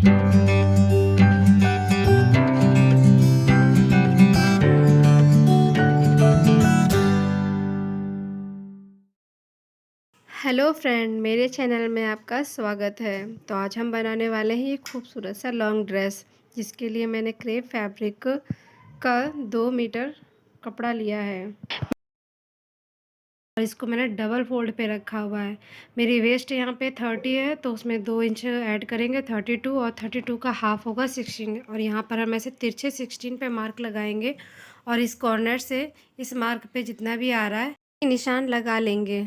Hello friend, मेरे channel में आपका स्वागत है। तो आज हम बनाने वाले हैं ये खूबसूरत सा लॉन्ग ड्रेस, जिसके लिए मैंने क्रेप फैब्रिक का 2 मीटर कपड़ा लिया है और इसको मैंने डबल फोल्ड पे रखा हुआ है। मेरी वेस्ट यहाँ पे 30 है, तो उसमें 2 इंच ऐड करेंगे 32, और 32 का हाफ होगा 16, और यहाँ पर हम ऐसे तिरछे 16 पे मार्क लगाएंगे और इस कॉर्नर से इस मार्क पे जितना भी आ रहा है निशान लगा लेंगे।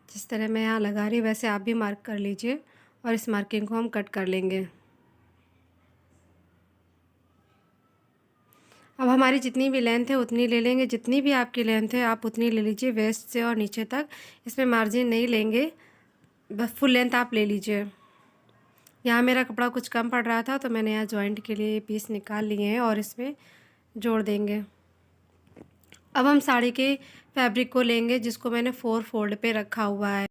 जिस तरह मैं यहाँ लगा रही हूँ वैसे आप भी मार्क कर लीजिए और इस मार्किंग को हम कट कर लेंगे। अब हमारी जितनी भी लेंथ है उतनी ले लेंगे, जितनी भी आपकी लेंथ है आप उतनी ले लीजिए, वेस्ट से और नीचे तक। इसमें मार्जिन नहीं लेंगे, बस फुल लेंथ आप ले लीजिए। यहाँ मेरा कपड़ा कुछ कम पड़ रहा था तो मैंने यहाँ जॉइंट के लिए पीस निकाल लिए हैं और इसमें जोड़ देंगे। अब हम साड़ी के फैब्रिक को लेंगे जिसको मैंने 4 फोल्ड पे रखा हुआ है।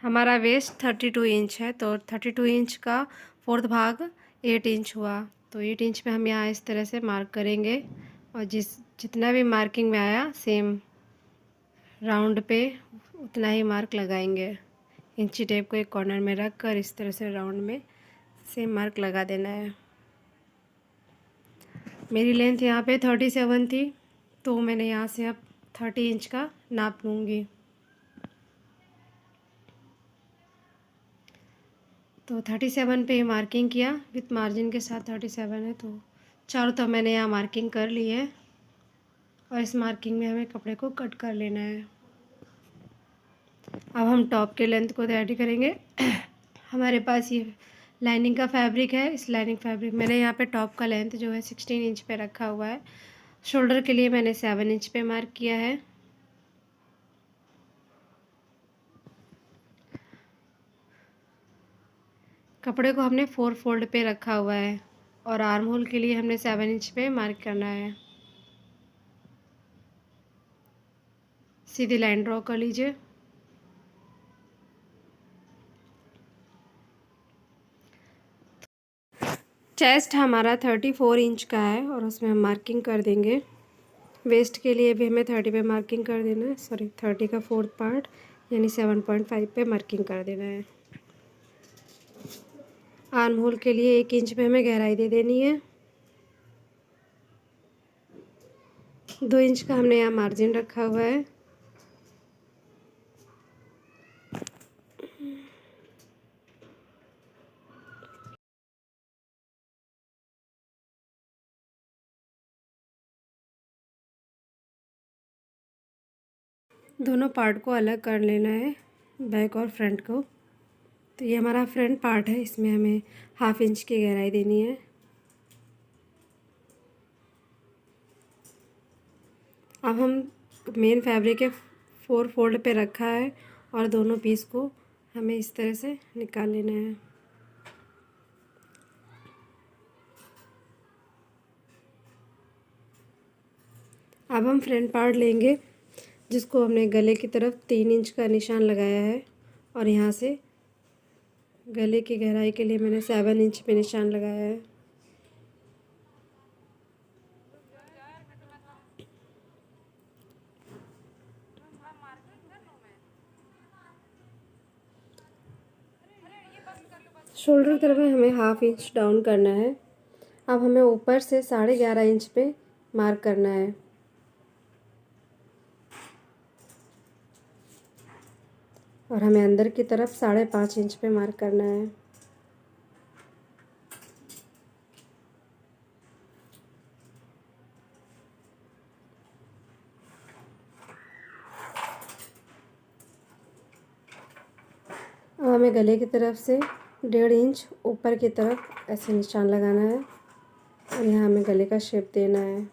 हमारा वेस्ट 32 इंच है, तो 32 इंच का फोर्थ भाग 8 इंच हुआ। तो 8 इंच पे हम यहाँ इस तरह से मार्क करेंगे और जितना भी मार्किंग में आया सेम राउंड पे उतना ही मार्क लगाएंगे। इंची टेप को एक कॉर्नर में रख कर इस तरह से राउंड में सेम मार्क लगा देना है। मेरी लेंथ यहाँ पे 37 थी, तो मैंने यहाँ से अब 30 इंच का नाप लूँगी। तो 37 पे मार्किंग किया, विथ मार्जिन के साथ 37 है, तो चारों तरफ मैंने यहाँ मार्किंग कर ली है और इस मार्किंग में हमें कपड़े को कट कर लेना है। अब हम टॉप के लेंथ को तैयारी करेंगे। हमारे पास ये लाइनिंग का फैब्रिक है, इस लाइनिंग फैब्रिक मैंने यहाँ पे टॉप का लेंथ जो है 16 इंच पे रखा हुआ है। शोल्डर के लिए मैंने 7 इंच पे मार्क किया है। कपड़े को हमने 4 फोल्ड पे रखा हुआ है और आर्म होल के लिए हमने 7 इंच पे मार्क करना है। सीधी लाइन ड्रॉ कर लीजिए। चेस्ट हमारा 34 इंच का है और उसमें हम मार्किंग कर देंगे। वेस्ट के लिए भी हमें 30 पे मार्किंग कर देना है, सॉरी 30 का फोर्थ पार्ट यानी 7.5 पे मार्किंग कर देना है। आर्म होल के लिए 1 इंच पे हमें गहराई दे देनी है। 2 इंच का हमने यहाँ मार्जिन रखा हुआ है। दोनों पार्ट को अलग कर लेना है, बैक और फ्रंट को। तो ये हमारा फ्रंट पार्ट है, इसमें हमें 1/2 इंच की गहराई देनी है। अब हम मेन फैब्रिक के 4 फोल्ड पे रखा है और दोनों पीस को हमें इस तरह से निकाल लेना है। अब हम फ्रंट पार्ट लेंगे जिसको हमने गले की तरफ 3 इंच का निशान लगाया है और यहाँ से गले की गहराई के लिए मैंने 7 इंच पे निशान लगाया है। शोल्डर की तरफ हमें 1/2 इंच डाउन करना है। अब हमें ऊपर से 11.5 इंच पे मार्क करना है और हमें अंदर की तरफ 5.5 इंच पे मार्क करना है। अब हमें गले की तरफ से 1.5 इंच ऊपर की तरफ ऐसे निशान लगाना है और यहाँ हमें गले का शेप देना है।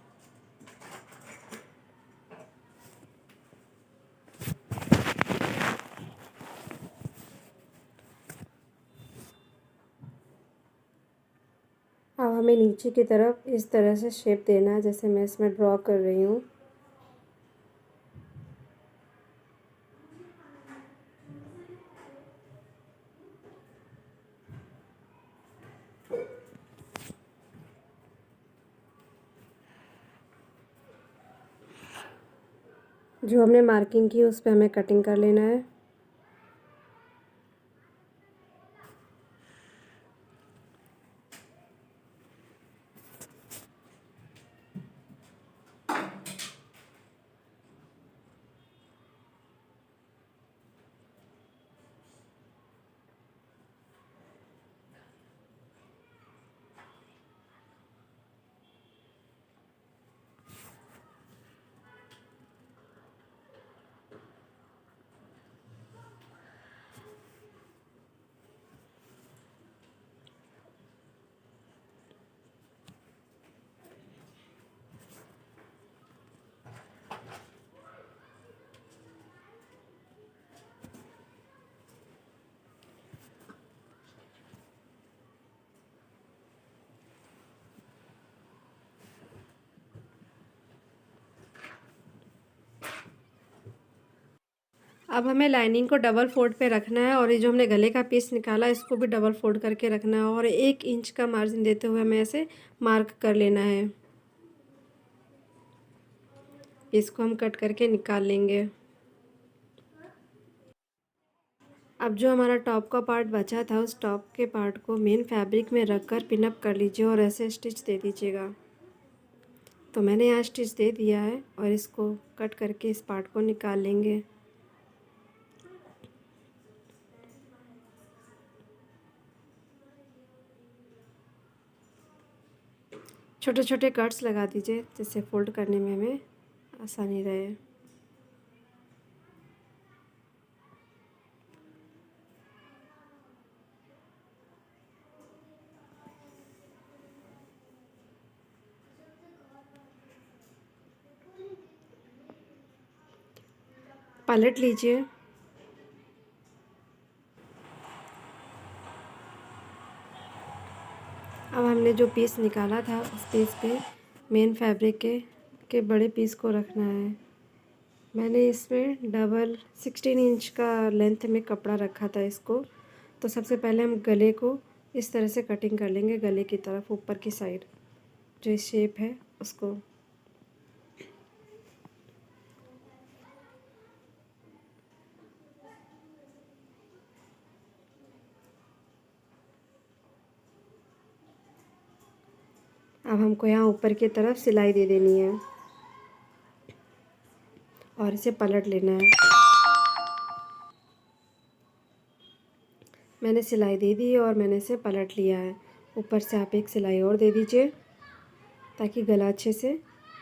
अब हमें नीचे की तरफ इस तरह से शेप देना है जैसे मैं इसमें ड्रॉ कर रही हूँ। जो हमने मार्किंग की उस पे हमें कटिंग कर लेना है। अब हमें लाइनिंग को डबल फोल्ड पे रखना है और ये जो हमने गले का पीस निकाला इसको भी डबल फोल्ड करके रखना है और 1 इंच का मार्जिन देते हुए हमें ऐसे मार्क कर लेना है। इसको हम कट करके निकाल लेंगे। अब जो हमारा टॉप का पार्ट बचा था उस टॉप के पार्ट को मेन फैब्रिक में रख कर पिनअप कर लीजिए और ऐसे स्टिच दे दीजिएगा। तो मैंने यहाँ स्टिच दे दिया है और इसको कट करके इस पार्ट को निकाल लेंगे। छोटे छोटे कट्स लगा दीजिए जिससे फोल्ड करने में हमें आसानी रहे। पलट लीजिए। अब हमने जो पीस निकाला था उस पीस पे मेन फैब्रिक के बड़े पीस को रखना है। मैंने इसमें डबल 16 इंच का लेंथ में कपड़ा रखा था इसको। तो सबसे पहले हम गले को इस तरह से कटिंग कर लेंगे, गले की तरफ ऊपर की साइड जो शेप है उसको। अब हमको यहाँ ऊपर की तरफ सिलाई दे देनी है और इसे पलट लेना है। मैंने सिलाई दे दी और मैंने इसे पलट लिया है। ऊपर से आप एक सिलाई और दे दीजिए ताकि गला अच्छे से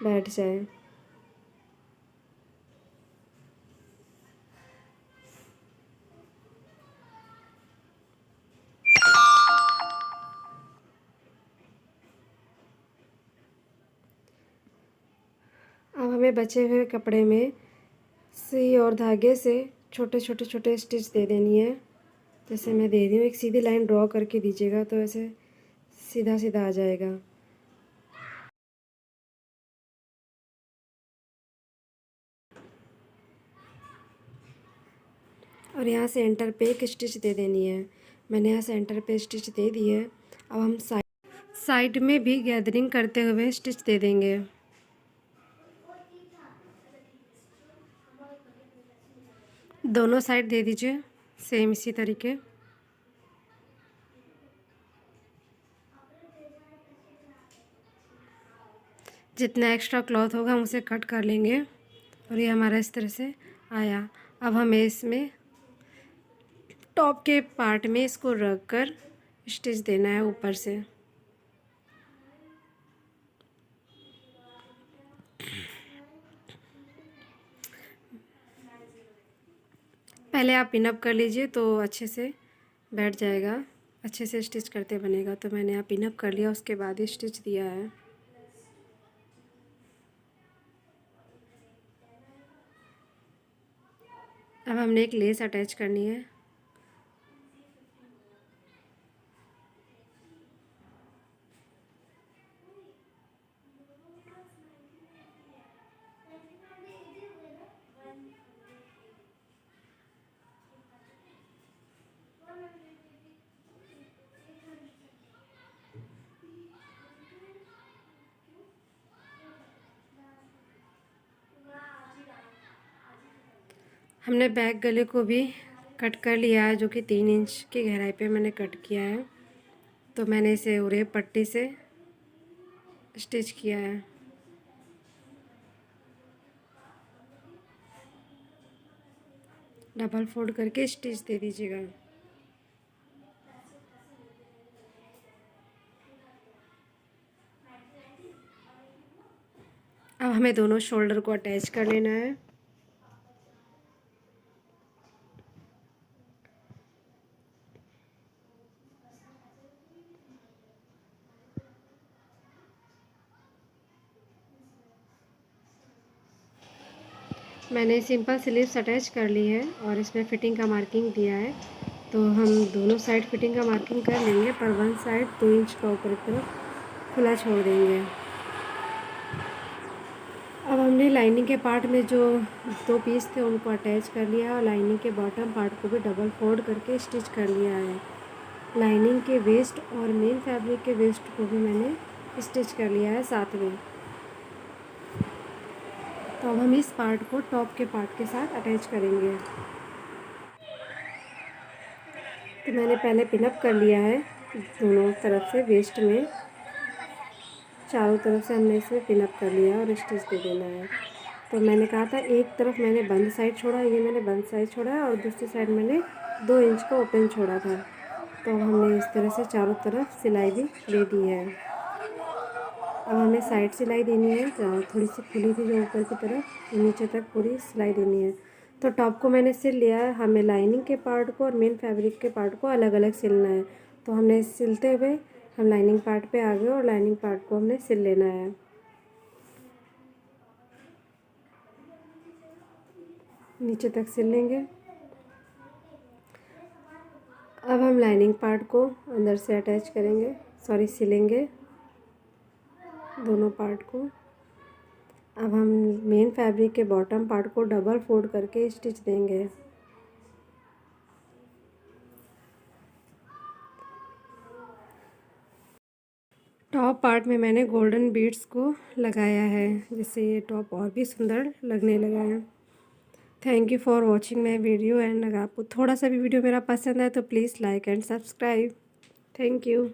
बैठ जाए। अब हमें बचे हुए कपड़े में सुई और धागे से छोटे छोटे छोटे स्टिच दे देनी है। जैसे मैं दे रही हूँ, एक सीधी लाइन ड्रॉ करके दीजिएगा तो ऐसे सीधा सीधा आ जाएगा। और यहाँ सेंटर पे एक स्टिच दे देनी है। मैंने यहाँ सेंटर पे स्टिच दे दी है। अब हम साइड में भी गैदरिंग करते हुए स्टिच दे देंगे। दोनों साइड दे दीजिए सेम इसी तरीके। जितना एक्स्ट्रा क्लॉथ होगा हम उसे कट कर लेंगे और ये हमारा इस तरह से आया। अब हमें इसमें टॉप के पार्ट में इसको रख कर स्टिच देना है ऊपर से। पहले आप पिनअप कर लीजिए तो अच्छे से बैठ जाएगा, अच्छे से स्टिच करते बनेगा। तो मैंने यहाँ पिनअप कर लिया, उसके बाद ही स्टिच दिया है। अब हमने एक लेस अटैच करनी है। हमने बैक गले को भी कट कर लिया है, जो कि 3 इंच की गहराई पे मैंने कट किया है। तो मैंने इसे उरेब पट्टी से स्टिच किया है। डबल फोल्ड करके स्टिच दे दीजिएगा। अब हमें दोनों शोल्डर को अटैच कर लेना है। मैंने सिंपल स्लीव्स अटैच कर ली है और इसमें फिटिंग का मार्किंग दिया है। तो हम दोनों साइड फिटिंग का मार्किंग कर लेंगे, पर वन साइड 2 इंच का ऊपर की तरफ खुला छोड़ देंगे। अब हमने लाइनिंग के पार्ट में जो 2 पीस थे उनको अटैच कर लिया और लाइनिंग के बॉटम पार्ट को भी डबल फोल्ड करके स्टिच कर लिया है। लाइनिंग के वेस्ट और मेन फैब्रिक के वेस्ट को भी मैंने स्टिच कर लिया है साथ में। तो अब हम इस पार्ट को टॉप के पार्ट के साथ अटैच करेंगे। तो मैंने पहले पिनअप कर लिया है दोनों तरफ से, वेस्ट में चारों तरफ से हमने इसमें पिनअप कर लिया और स्टिच दे देना है। तो मैंने कहा था एक तरफ मैंने बंद साइड छोड़ा, ये मैंने बंद साइड छोड़ा है और दूसरी साइड मैंने 2 इंच का ओपन छोड़ा था। तो हमने इस तरह से चारों तरफ सिलाई भी दे दी है। अब हमें साइड सिलाई देनी है, थोड़ी सी खुली थी जो ऊपर की तरफ, नीचे तक पूरी सिलाई देनी है। तो टॉप को मैंने सिल लिया है। हमें लाइनिंग के पार्ट को और मेन फैब्रिक के पार्ट को अलग अलग सिलना है। तो हमने सिलते हुए हम लाइनिंग पार्ट पे आ गए और लाइनिंग पार्ट को हमने सिल लेना है। नीचे तक सिल लेंगे। अब हम लाइनिंग पार्ट को अंदर से अटैच करेंगे, सिलेंगे दोनों पार्ट को। अब हम मेन फैब्रिक के बॉटम पार्ट को डबल फोल्ड करके स्टिच देंगे। टॉप पार्ट में मैंने गोल्डन बीड्स को लगाया है, जिससे ये टॉप और भी सुंदर लगने लगा है। Thank you for watching my video and अगर आपको थोड़ा सा भी वीडियो मेरा पसंद है तो please like and subscribe. Thank you.